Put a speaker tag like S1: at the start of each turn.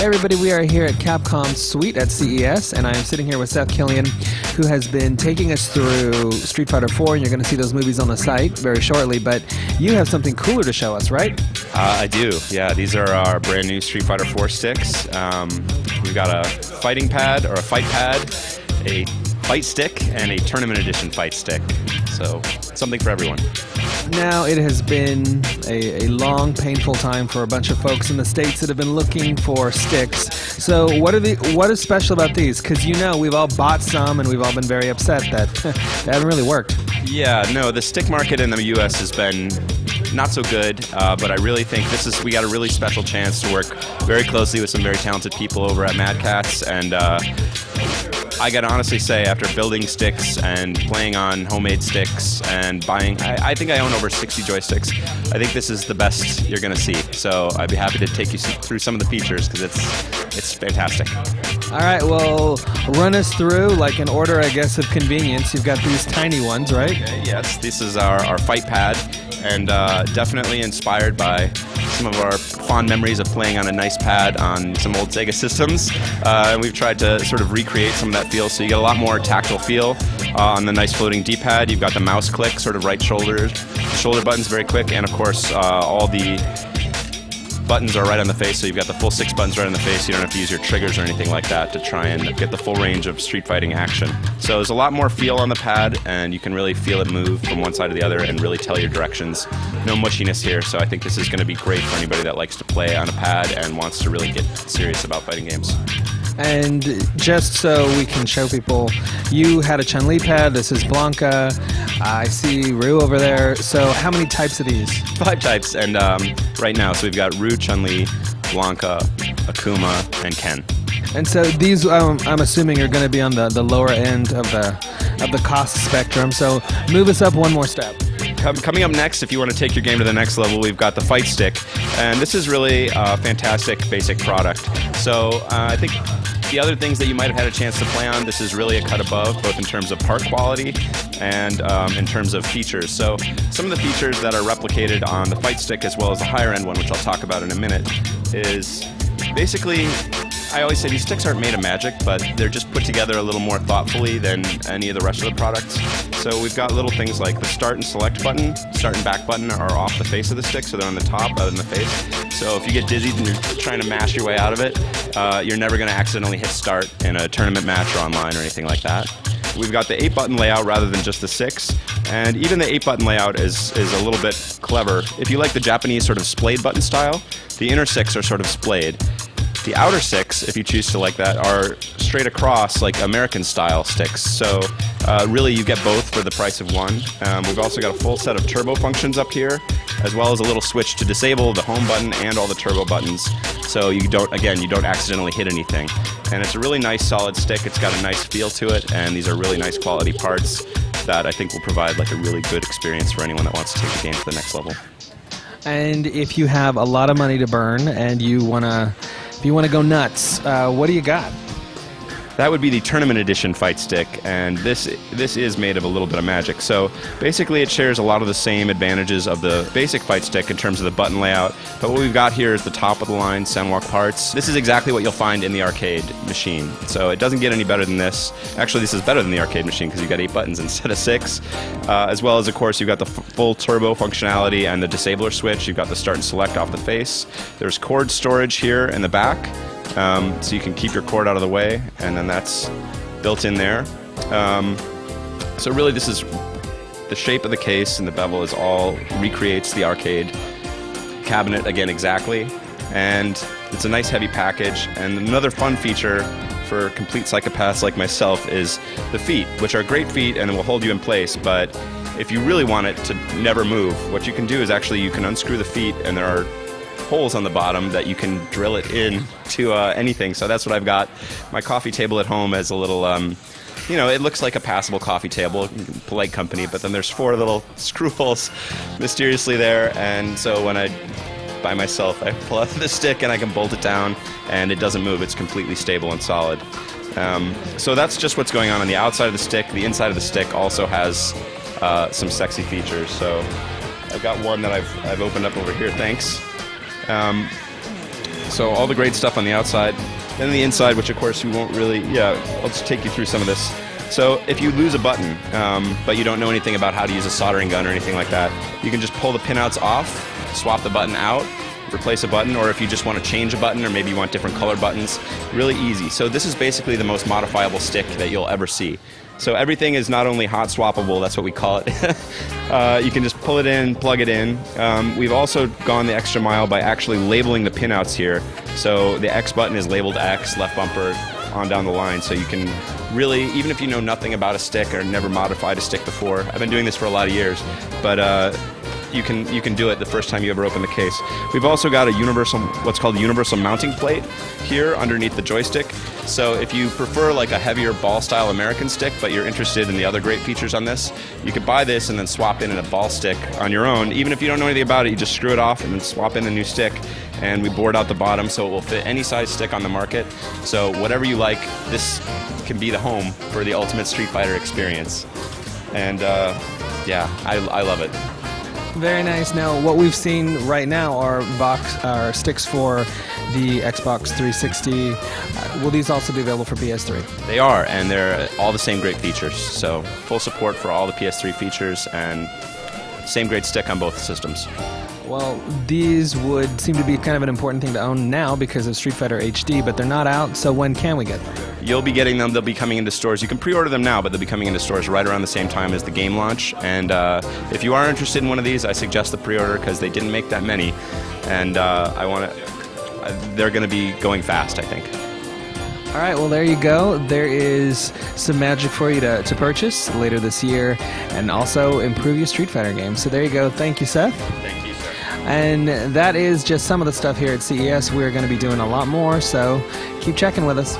S1: everybody, we are here at Capcom's suite at CES, and I am sitting here with Seth, Killian, who has been taking us through Street Fighter 4, and you're going to see those movies on the site very shortly, but you have something cooler to show us, right?
S2: I do, yeah. These are our brand new Street Fighter 4 sticks. We've got a fighting pad, or a fight pad, a fight stick, and a tournament edition fight stick. So, something for everyone.
S1: Now, it has been a long, painful time for a bunch of folks in the States that have been looking for sticks. So what is special about these? Because you know, we've all bought some and we've all been very upset that they haven't really worked.
S2: Yeah, no, the stick market in the U.S. has been not so good, but I really think we got a really special chance to work very closely with some very talented people over at Mad Catz, and I gotta honestly say, after building sticks and playing on homemade sticks and buying, I think I own over 60 joysticks. I think this is the best you're gonna see. So I'd be happy to take you through some of the features because it's fantastic.
S1: All right, well, run us through, like in order, I guess, of convenience. You've got these tiny ones, right?
S2: Okay, yes, this is our fight pad, and definitely inspired by some of our fond memories of playing on a nice pad on some old Sega systems. And we've tried to sort of recreate some of that feel, so you get a lot more tactile feel on the nice floating D-pad. You've got the mouse click, sort of right shoulder buttons, very quick, and of course all the buttons are right on the face, so you've got the full 6 buttons right on the face. You don't have to use your triggers or anything like that to try and get the full range of street fighting action. So there's a lot more feel on the pad, and you can really feel it move from one side to the other and really tell your directions. No mushiness here, so I think this is going to be great for anybody that likes to play on a pad and wants to really get serious about fighting games.
S1: And just so we can show people, you had a Chun-Li pad, this is Blanca, I see Ryu over there, so how many types of these? 5
S2: types, and right now, so we've got Ryu, Chun-Li, Blanca, Akuma, and Ken. And
S1: so these, I'm assuming, are going to be on the lower end of the cost spectrum, so move us up one more step.
S2: Coming up next, if you want to take your game to the next level, we've got the Fight Stick, and this is really a fantastic basic product. So I think the other things that you might have had a chance to play on, this is really a cut above, both in terms of part quality and in terms of features. So some of the features that are replicated on the Fight Stick, as well as the higher end one, which I'll talk about in a minute, is basically, I always say these sticks aren't made of magic, but they're just put together a little more thoughtfully than any of the rest of the products. So we've got little things like the start and select button, start and back button are off the face of the stick, so they're on the top rather than the face. So if you get dizzy and you're trying to mash your way out of it, you're never going to accidentally hit start in a tournament match or online or anything like that. We've got the 8-button layout rather than just the 6, and even the 8-button layout is a little bit clever. If you like the Japanese sort of splayed button style, the inner 6 are sort of splayed. The outer 6, if you choose to like that, are straight across, like American-style sticks. So really, you get both for the price of one. We've also got a full set of turbo functions up here, as well as a little switch to disable the home button and all the turbo buttons. So you don't accidentally hit anything. And it's a really nice, solid stick. It's got a nice feel to it, and these are really nice quality parts that I think will provide like a really good experience for anyone that wants to take the game to the next level.
S1: And if you have a lot of money to burn and you wanna go nuts, what do you got?
S2: That would be the Tournament Edition Fight Stick, and this is made of a little bit of magic. So basically it shares a lot of the same advantages of the basic Fight Stick in terms of the button layout, but what we've got here is the top of the line Senwalk parts. This is exactly what you'll find in the arcade machine, so it doesn't get any better than this. Actually, this is better than the arcade machine because you've got 8 buttons instead of 6, as well as, of course, you've got the full turbo functionality and the disabler switch. You've got the start and select off the face. There's cord storage here in the back. So you can keep your cord out of the way, and then that's built in there. So really this is the shape of the case, and the bevel is all recreates the arcade cabinet again exactly, and it's a nice heavy package. And another fun feature for complete psychopaths like myself is the feet, which are great feet and will hold you in place, but if you really want it to never move, what you can do is actually you can unscrew the feet, and there are holes on the bottom that you can drill it in to anything. So that's what I've got. My coffee table at home as a little, you know, it looks like a passable coffee table, polite company, but then there's 4 little screw holes mysteriously there, and so when I, by myself, I pull out the stick and I can bolt it down, and it doesn't move. It's completely stable and solid. So that's just what's going on the outside of the stick. The inside of the stick also has some sexy features. So I've got one that I've opened up over here, thanks. So all the great stuff on the outside. Then the inside, which of course you won't really, I'll just take you through some of this. So if you lose a button, but you don't know anything about how to use a soldering gun or anything like that, you can just pull the pinouts off, swap the button out, replace a button, or if you just want to change a button, or maybe you want different colored buttons, really easy. So this is basically the most modifiable stick that you'll ever see. So everything is not only hot swappable, that's what we call it. You can just pull it in, plug it in. We've also gone the extra mile by actually labeling the pinouts here. So the X button is labeled X, left bumper, on down the line, so you can really, even if you know nothing about a stick or never modified a stick before, I've been doing this for a lot of years, but you can do it the first time you ever open the case. We've also got a universal, what's called a universal mounting plate here underneath the joystick. So if you prefer like a heavier ball style American stick, but you're interested in the other great features on this, you could buy this and then swap in a ball stick on your own. Even if you don't know anything about it, you just screw it off and then swap in a new stick. And we bored out the bottom so it will fit any size stick on the market. So whatever you like, this can be the home for the ultimate Street Fighter experience. And yeah, I love it.
S1: Very nice. Now, what we've seen right now are sticks for the Xbox 360. Will these also be available for PS3?
S2: They are, and they're all the same great features. So full support for all the PS3 features, and same great stick on both systems.
S1: Well, these would seem to be kind of an important thing to own now because of Street Fighter HD, but they're not out, so when can we get them?
S2: You'll be getting them. They'll be coming into stores. You can pre-order them now, but they'll be coming into stores right around the same time as the game launch. And if you are interested in one of these, I suggest the pre-order because they didn't make that many, and they're going to be going fast, I think.
S1: All right, well, there you go. There is some magic for you to purchase later this year and also improve your Street Fighter game. So there you go. Thank you, Seth.
S2: Thank you, sir.
S1: And that is just some of the stuff here at CES. We're going to be doing a lot more, so keep checking with us.